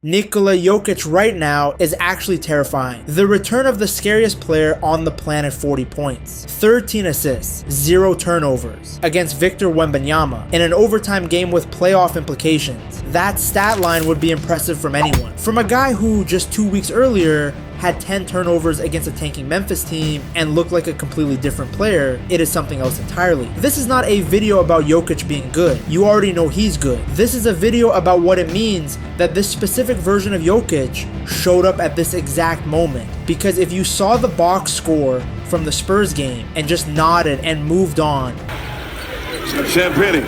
Nikola Jokić right now is actually terrifying. The return of the scariest player on the planet, 40 points, 13 assists, 0 turnovers against Victor Wembanyama in an overtime game with playoff implications. That stat line would be impressive from anyone. From a guy who just 2 weeks earlier had 10 turnovers against a tanking Memphis team and looked like a completely different player, it is something else entirely. This is not a video about Jokic being good. You already know he's good. This is a video about what it means that this specific version of Jokic showed up at this exact moment. Because if you saw the box score from the Spurs game and just nodded and moved on. Champagny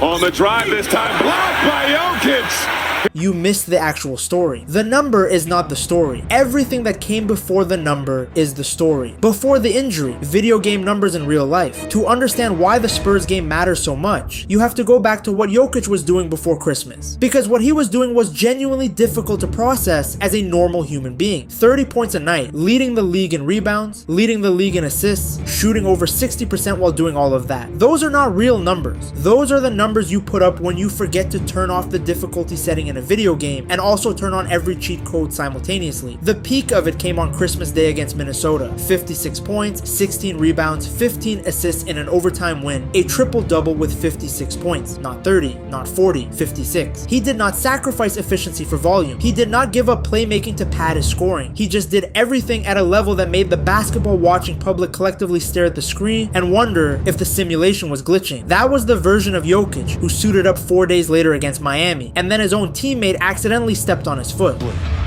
on the drive this time, blocked by Jokic. You missed the actual story. The number is not the story. Everything that came before the number is the story. Before the injury, video game numbers in real life. To understand why the Spurs game matters so much, you have to go back to what Jokic was doing before Christmas. Because what he was doing was genuinely difficult to process as a normal human being. 30 points a night, leading the league in rebounds, leading the league in assists, shooting over 60% while doing all of that. Those are not real numbers. Those are the numbers you put up when you forget to turn off the difficulty setting in a video game and also turn on every cheat code simultaneously. The peak of it came on Christmas Day against Minnesota. 56 points, 16 rebounds, 15 assists in an overtime win, a triple-double with 56 points. Not 30, not 40, 56. He did not sacrifice efficiency for volume. He did not give up playmaking to pad his scoring. He just did everything at a level that made the basketball-watching public collectively stare at the screen and wonder if the simulation was glitching. That was the version of Jokic who suited up 4 days later against Miami, and then his own teammate accidentally stepped on his foot.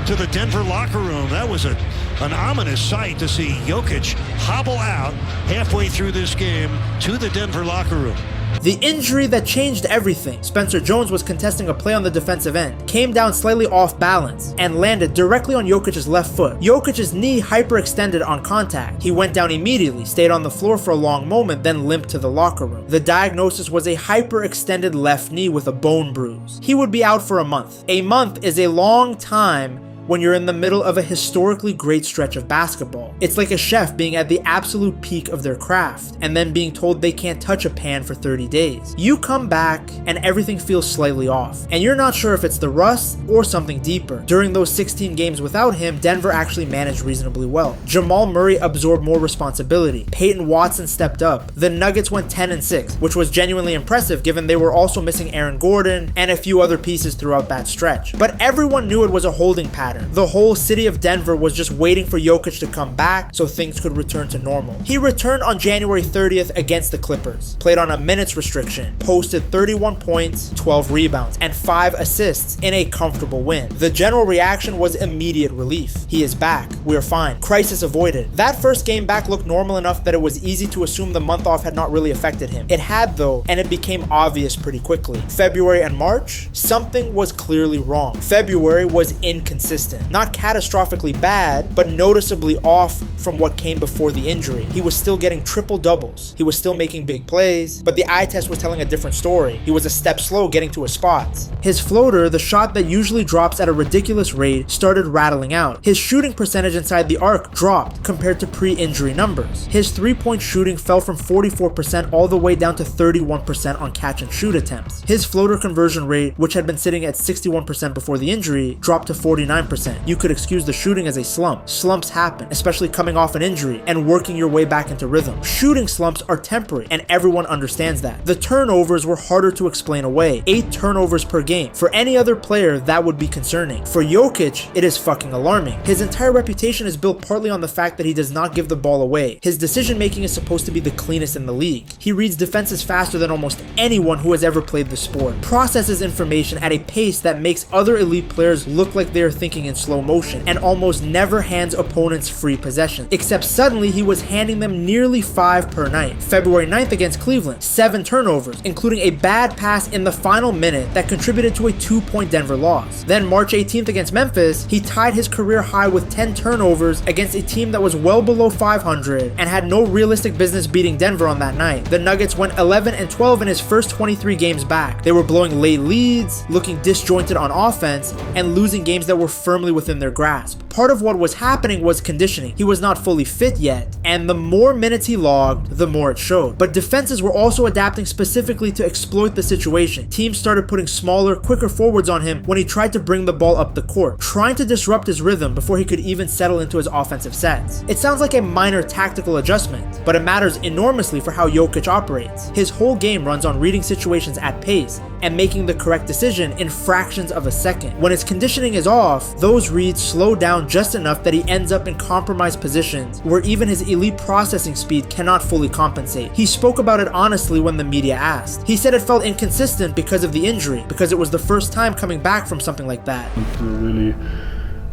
To the Denver locker room, that was an ominous sight to see Jokic hobble out halfway through this game to the Denver locker room. The injury that changed everything. Spencer Jones was contesting a play on the defensive end, came down slightly off balance, and landed directly on Jokic's left foot. Jokic's knee hyperextended on contact. He went down immediately, stayed on the floor for a long moment, then limped to the locker room. The diagnosis was a hyperextended left knee with a bone bruise. He would be out for a month. A month is a long time when you're in the middle of a historically great stretch of basketball. It's like a chef being at the absolute peak of their craft and then being told they can't touch a pan for 30 days. You come back and everything feels slightly off, and you're not sure if it's the rust or something deeper. During those 16 games without him, Denver actually managed reasonably well. Jamal Murray absorbed more responsibility. Peyton Watson stepped up. The Nuggets went 10-6, which was genuinely impressive given they were also missing Aaron Gordon and a few other pieces throughout that stretch. But everyone knew it was a holding pattern. The whole city of Denver was just waiting for Jokic to come back so things could return to normal. He returned on January 30th against the Clippers, played on a minutes restriction, posted 31 points, 12 rebounds, and 5 assists in a comfortable win. The general reaction was immediate relief. He is back. We're fine. Crisis avoided. That first game back looked normal enough that it was easy to assume the month off had not really affected him. It had though, and it became obvious pretty quickly. February and March, something was clearly wrong. February was inconsistent. Not catastrophically bad, but noticeably off from what came before the injury. He was still getting triple doubles. He was still making big plays, but the eye test was telling a different story. He was a step slow getting to his spots. His floater, the shot that usually drops at a ridiculous rate, started rattling out. His shooting percentage inside the arc dropped compared to pre-injury numbers. His three-point shooting fell from 44% all the way down to 31% on catch and shoot attempts. His floater conversion rate, which had been sitting at 61% before the injury, dropped to 49%. You could excuse the shooting as a slump. Slumps happen, especially coming off an injury and working your way back into rhythm. Shooting slumps are temporary, and everyone understands that. The turnovers were harder to explain away. 8 turnovers per game. For any other player, that would be concerning. For Jokic, it is fucking alarming. His entire reputation is built partly on the fact that he does not give the ball away. His decision making is supposed to be the cleanest in the league. He reads defenses faster than almost anyone who has ever played the sport. Processes information at a pace that makes other elite players look like they are thinking in slow motion, and almost never hands opponents free possession, except suddenly he was handing them nearly 5 per night. February 9th against Cleveland, 7 turnovers, including a bad pass in the final minute that contributed to a 2-point Denver loss. Then March 18th against Memphis, he tied his career high with 10 turnovers against a team that was well below 500 and had no realistic business beating Denver on that night. The Nuggets went 11-12 in his first 23 games back. They were blowing late leads, looking disjointed on offense, and losing games that were firm firmly within their grasp. Part of what was happening was conditioning. He was not fully fit yet, and the more minutes he logged, the more it showed. But defenses were also adapting specifically to exploit the situation. Teams started putting smaller, quicker forwards on him when he tried to bring the ball up the court, trying to disrupt his rhythm before he could even settle into his offensive sets. It sounds like a minor tactical adjustment, but it matters enormously for how Jokic operates. His whole game runs on reading situations at pace and making the correct decision in fractions of a second. When his conditioning is off, those reads slow down just enough that he ends up in compromised positions where even his elite processing speed cannot fully compensate. He spoke about it honestly when the media asked. He said it felt inconsistent because of the injury, because it was the first time coming back from something like that. Really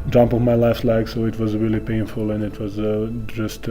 jump on my left leg, so it was really painful, and it was just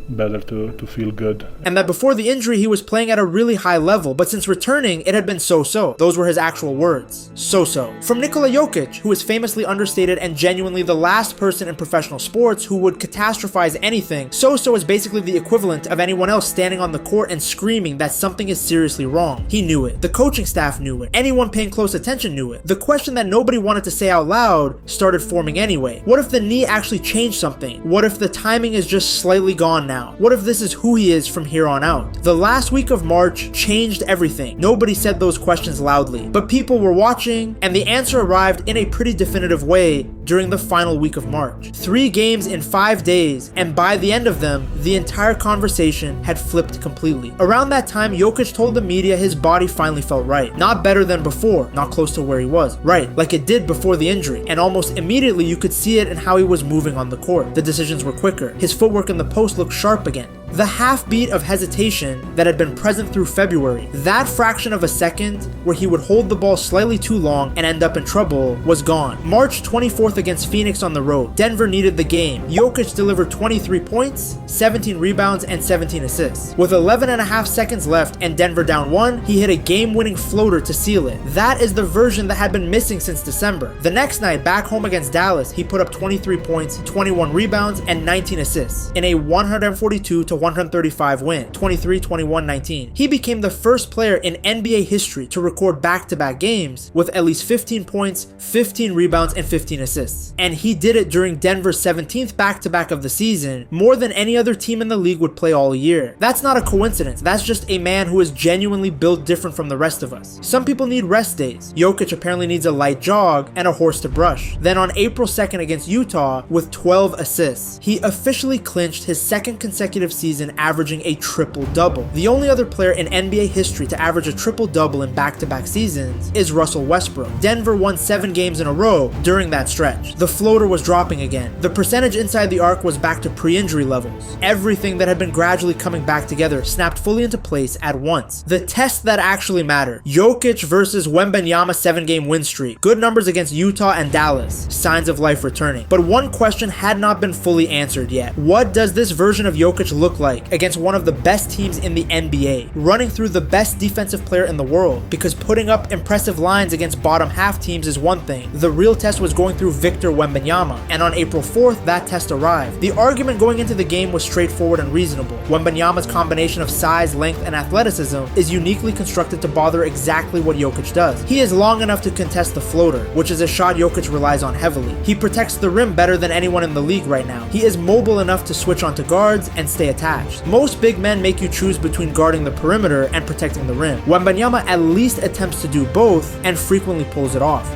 better to feel good. And that before the injury he was playing at a really high level, but since returning it had been so-so. Those were his actual words. So-so. From Nikola Jokić, who is famously understated and genuinely the last person in professional sports who would catastrophize anything, so-so is basically the equivalent of anyone else standing on the court and screaming that something is seriously wrong. He knew it. The coaching staff knew it. Anyone paying close attention knew it. The question that nobody wanted to say out loud started forming anyway. What if the knee actually changed something? What if the timing is just slightly gone now? What if this is who he is from here on out? The last week of March changed everything. Nobody said those questions loudly, but people were watching, and the answer arrived in a pretty definitive way during the final week of March. 3 games in 5 days, and by the end of them, the entire conversation had flipped completely. Around that time, Jokic told the media his body finally felt right. Not better than before, not close to where he was. Right, like it did before the injury, and almost immediately you could see it in how he was moving on the court. The decisions were quicker. His footwork in the post looked sharp again. The half beat of hesitation that had been present through February, that fraction of a second where he would hold the ball slightly too long and end up in trouble, was gone. March 24th against Phoenix on the road. Denver needed the game. Jokic delivered 23 points, 17 rebounds, and 17 assists. With 11.5 seconds left and Denver down 1, he hit a game-winning floater to seal it. That is the version that had been missing since December. The next night, back home against Dallas, he put up 23 points, 21 rebounds, and 19 assists in a 142-135 win, 23-21-19. He became the first player in NBA history to record back-to-back games with at least 15 points, 15 rebounds, and 15 assists. And he did it during Denver's 17th back-to-back of the season, more than any other team in the league would play all year. That's not a coincidence. That's just a man who is genuinely built different from the rest of us. Some people need rest days. Jokic apparently needs a light jog and a horse to brush. Then on April 2nd against Utah, with 12 assists, he officially clinched his second consecutive season averaging a triple-double. The only other player in NBA history to average a triple-double in back-to-back seasons is Russell Westbrook. Denver won 7 games in a row during that stretch. The floater was dropping again. The percentage inside the arc was back to pre-injury levels. Everything that had been gradually coming back together snapped fully into place at once. The test that actually mattered. Jokic versus Wembanyama 7-game win streak. Good numbers against Utah and Dallas. Signs of life returning. But one question had not been fully answered yet. What does this version of Jokic look like against one of the best teams in the NBA, running through the best defensive player in the world? Because putting up impressive lines against bottom half teams is one thing. The real test was going through Victor Wembanyama, and on April 4th, that test arrived. The argument going into the game was straightforward and reasonable. Wembanyama's combination of size, length, and athleticism is uniquely constructed to bother exactly what Jokic does. He is long enough to contest the floater, which is a shot Jokic relies on heavily. He protects the rim better than anyone in the league right now. He is mobile enough to switch onto guards and stay attached. Most big men make you choose between guarding the perimeter and protecting the rim. Wembanyama at least attempts to do both and frequently pulls it off.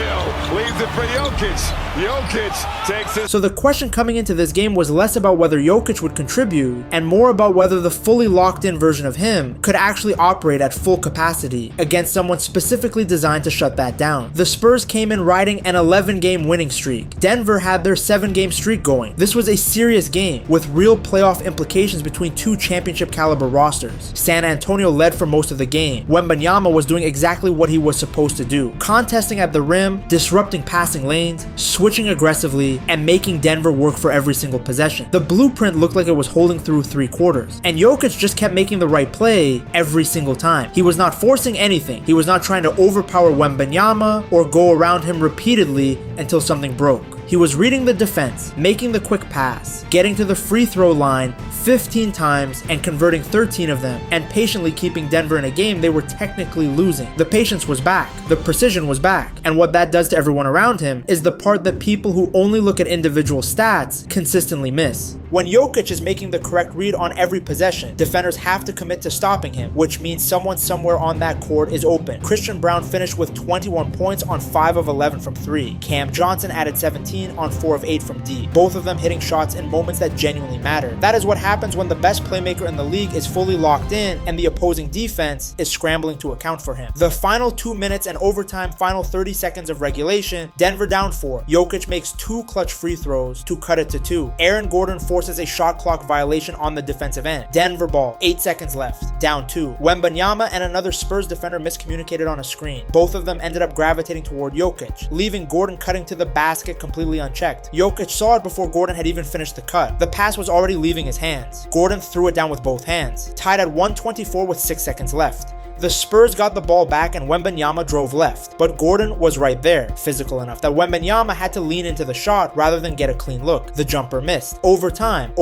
Leaves it for Jokic. Jokic takes it. So the question coming into this game was less about whether Jokic would contribute and more about whether the fully locked-in version of him could actually operate at full capacity against someone specifically designed to shut that down. The Spurs came in riding an 11-game winning streak. Denver had their 7-game streak going. This was a serious game with real playoff implications between two championship-caliber rosters. San Antonio led for most of the game. Wembanyama was doing exactly what he was supposed to do, contesting at the rim, disrupting passing lanes, switching aggressively, and making Denver work for every single possession. The blueprint looked like it was holding through 3 quarters, and Jokic just kept making the right play every single time. He was not forcing anything. He was not trying to overpower Wembanyama or go around him repeatedly until something broke. He was reading the defense, making the quick pass, getting to the free throw line 15 times and converting 13 of them, and patiently keeping Denver in a game they were technically losing. The patience was back, the precision was back, and what that does to everyone around him is the part that people who only look at individual stats consistently miss. When Jokic is making the correct read on every possession, defenders have to commit to stopping him, which means someone somewhere on that court is open. Christian Brown finished with 21 points on 5 of 11 from 3. Cam Johnson added 17 on 4 of 8 from D, both of them hitting shots in moments that genuinely matter. That is what happens when the best playmaker in the league is fully locked in and the opposing defense is scrambling to account for him. The final 2 minutes and overtime final 30 seconds of regulation, Denver down 4. Jokic makes 2 clutch free throws to cut it to 2. Aaron Gordon forces a shot clock violation on the defensive end. Denver ball, 8 seconds left, down 2. Wembanyama and another Spurs defender miscommunicated on a screen. Both of them ended up gravitating toward Jokic, leaving Gordon cutting to the basket completely unchecked. Jokic saw it before Gordon had even finished the cut. The pass was already leaving his hands. Gordon threw it down with both hands. Tied at 124 with 6 seconds left. The Spurs got the ball back and Wembanyama drove left, but Gordon was right there, physical enough that Wembanyama had to lean into the shot rather than get a clean look. The jumper missed. Overtime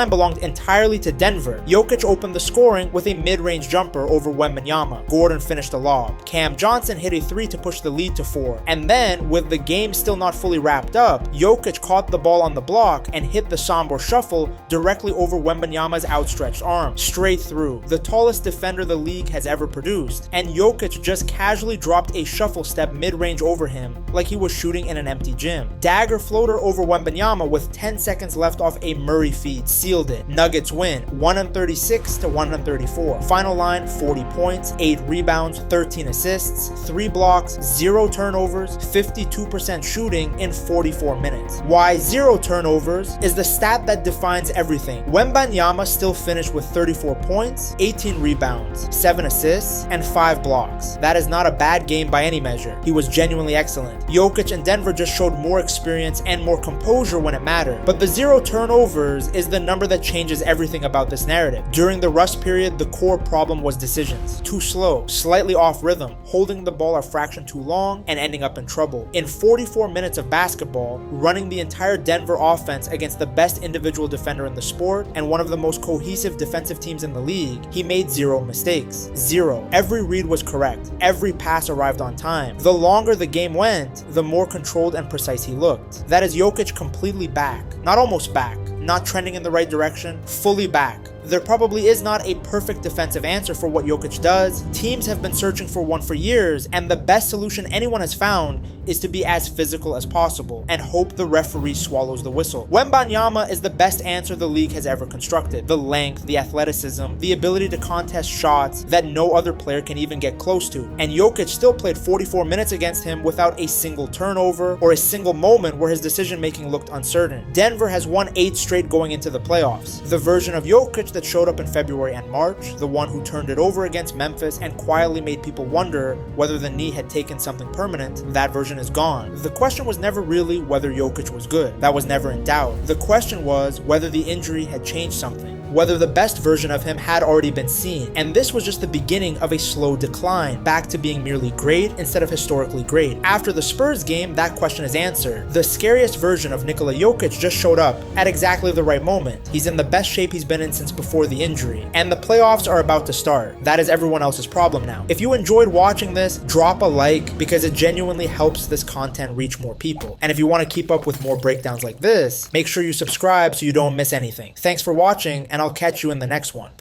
belonged entirely to Denver. Jokic opened the scoring with a mid-range jumper over Wembanyama. Gordon finished the lob. Cam Johnson hit a 3 to push the lead to 4. And then, with the game still not fully wrapped up, Jokic caught the ball on the block and hit the Sombor shuffle directly over Wembanyama's outstretched arm, straight through. The tallest defender the league has ever produced. And Jokic just casually dropped a shuffle step mid-range over him like he was shooting in an empty gym. Dagger floater over Wembanyama with 10 seconds left off a Murray feed, sealed it. Nuggets win, 136 to 134. Final line, 40 points, 8 rebounds, 13 assists, 3 blocks, 0 turnovers, 52% shooting in 44 minutes. Why 0 turnovers is the stat that defines everything. Wembanyama still finished with 34 points, 18 rebounds, 7 assists, and 5 blocks. That is not a bad game by any measure. He was genuinely excellent. Jokic and Denver just showed more experience and more composure when it mattered. But the 0 turnovers is the number that changes everything about this narrative. During the rust period, the core problem was decisions. Too slow, slightly off rhythm, holding the ball a fraction too long, and ending up in trouble. In 44 minutes of basketball, running the entire Denver offense against the best individual defender in the sport and one of the most cohesive defensive teams in the league, he made 0 mistakes. 0. Every read was correct. Every pass arrived on time. The longer the game went, the more controlled and precise he looked. That is Jokic completely back. Not almost back. Not trending in the right direction. Fully back. There probably is not a perfect defensive answer for what Jokic does. Teams have been searching for one for years, and the best solution anyone has found is to be as physical as possible and hope the referee swallows the whistle. Wembanyama is the best answer the league has ever constructed. The length, the athleticism, the ability to contest shots that no other player can even get close to. And Jokic still played 44 minutes against him without a single turnover or a single moment where his decision making looked uncertain. Denver has won 8 straight going into the playoffs. The version of Jokic that showed up in February and March, the one who turned it over against Memphis and quietly made people wonder whether the knee had taken something permanent, that version is gone. The question was never really whether Jokic was good. That was never in doubt. The question was whether the injury had changed something, whether the best version of him had already been seen, and this was just the beginning of a slow decline, back to being merely great instead of historically great. After the Spurs game, that question is answered. The scariest version of Nikola Jokic just showed up at exactly the right moment. He's in the best shape he's been in since before the injury, and the playoffs are about to start. That is everyone else's problem now. If you enjoyed watching this, drop a like because it genuinely helps this content reach more people. And if you want to keep up with more breakdowns like this, make sure you subscribe so you don't miss anything. Thanks for watching, and I'll catch you in the next one.